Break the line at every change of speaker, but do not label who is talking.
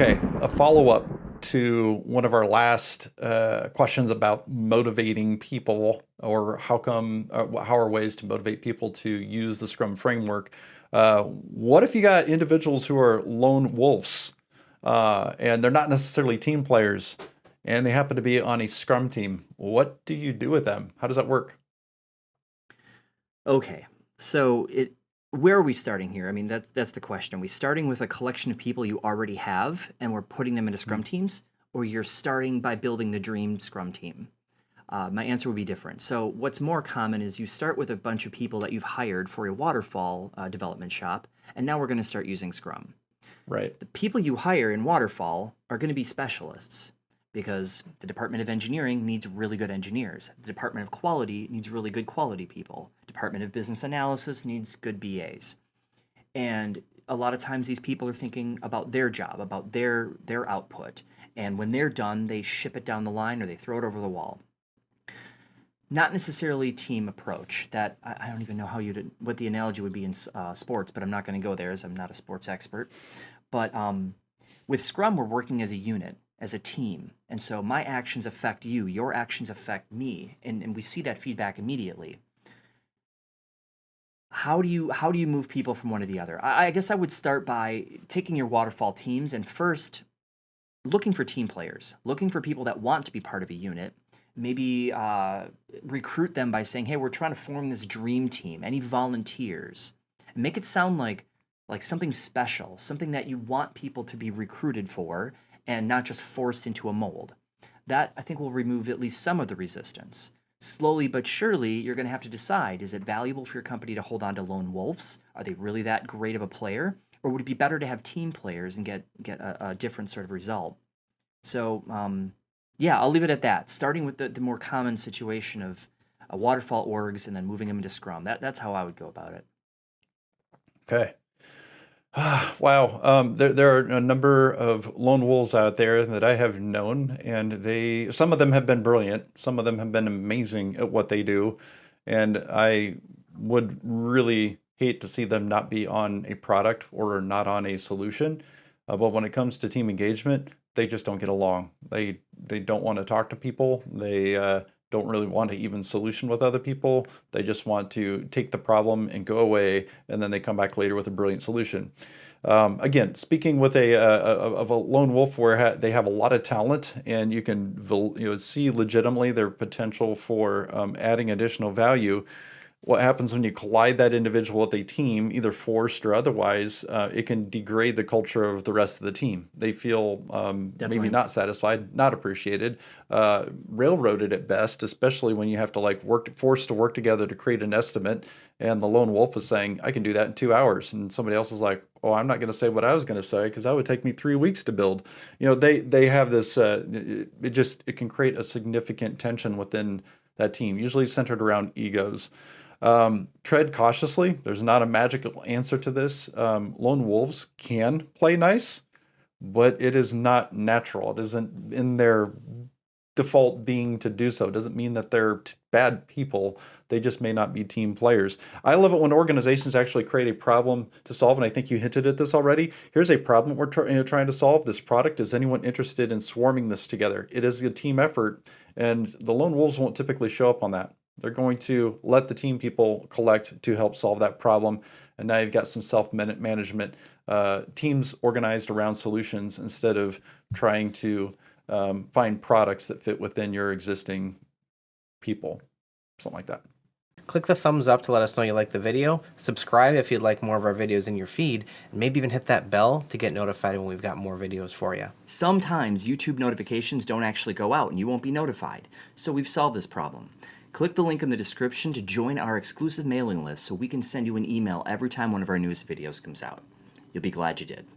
Okay, a follow-up to one of our last questions about motivating people, or how are ways to motivate people to use the Scrum framework. What if you got individuals who are lone wolves, and they're not necessarily team players, and they happen to be on a Scrum team? What do you do with them? How does that work?
Okay, so where are we starting here? I mean, that's the question. Are we starting with a collection of people you already have, and we're putting them into Scrum teams, or you're starting by building the dream Scrum team? My answer would be different. So what's more common is you start with a bunch of people that you've hired for a waterfall development shop, and now we're going to start using Scrum.
Right.
The people you hire in waterfall are going to be specialists because the Department of Engineering needs really good engineers. The Department of Quality needs really good quality people. Department of Business Analysis needs good BAs. And a lot of times these people are thinking about their job, about their output. And when they're done, they ship it down the line or they throw it over the wall. Not necessarily team approach. That I don't even know what the analogy would be in sports, but I'm not going to go there as I'm not a sports expert. But with Scrum, we're working as a unit, as a team. And so my actions affect you, your actions affect me, and we see that feedback immediately. How do you move people from one to the other? I guess I would start by taking your waterfall teams and first looking for team players, looking for people that want to be part of a unit. Maybe recruit them by saying, hey, we're trying to form this dream team. Any volunteers? And make it sound like something special, something that you want people to be recruited for and not just forced into a mold. That, I think, will remove at least some of the resistance. Slowly but surely, you're going to have to decide, is it valuable for your company to hold on to lone wolves? Are they really that great of a player? Or would it be better to have team players and get a different sort of result? So, yeah, I'll leave it at that. Starting with the more common situation of waterfall orgs and then moving them into Scrum. That's how I would go about it.
Okay. Wow. There are a number of lone wolves out there that I have known, and some of them have been brilliant. Some of them have been amazing at what they do. And I would really hate to see them not be on a product or not on a solution. But when it comes to team engagement, they just don't get along. They don't want to talk to people. They don't really want to even solution with other people. They just want to take the problem and go away, and then they come back later with a brilliant solution. Again, speaking with a lone wolf where they have a lot of talent, and you can see legitimately their potential for adding additional value. What happens when you collide that individual with a team, either forced or otherwise, it can degrade the culture of the rest of the team. They feel maybe
Definitely.
not satisfied, not appreciated, railroaded at best, especially when you have to forced to work together to create an estimate. And the lone wolf is saying, I can do that in 2 hours. And somebody else is like, oh, I'm not going to say what I was going to say because that would take me 3 weeks to build. They have this, it can create a significant tension within that team, usually centered around egos. Tread cautiously. There's not a magical answer to this. Lone wolves can play nice, but it is not natural. It isn't in their default being to do so. It doesn't mean that they're bad people. They just may not be team players. I love it when organizations actually create a problem to solve, and I think you hinted at this already. Here's a problem we're trying to solve. This product. Is anyone interested in swarming this together? It is a team effort, and the lone wolves won't typically show up on that. They're going to let the team people collect to help solve that problem. And now you've got some self-management, teams organized around solutions instead of trying to find products that fit within your existing people, something like that.
Click the thumbs up to let us know you like the video. Subscribe if you'd like more of our videos in your feed. And maybe even hit that bell to get notified when we've got more videos for you.
Sometimes YouTube notifications don't actually go out and you won't be notified. So we've solved this problem. Click the link in the description to join our exclusive mailing list so we can send you an email every time one of our newest videos comes out. You'll be glad you did.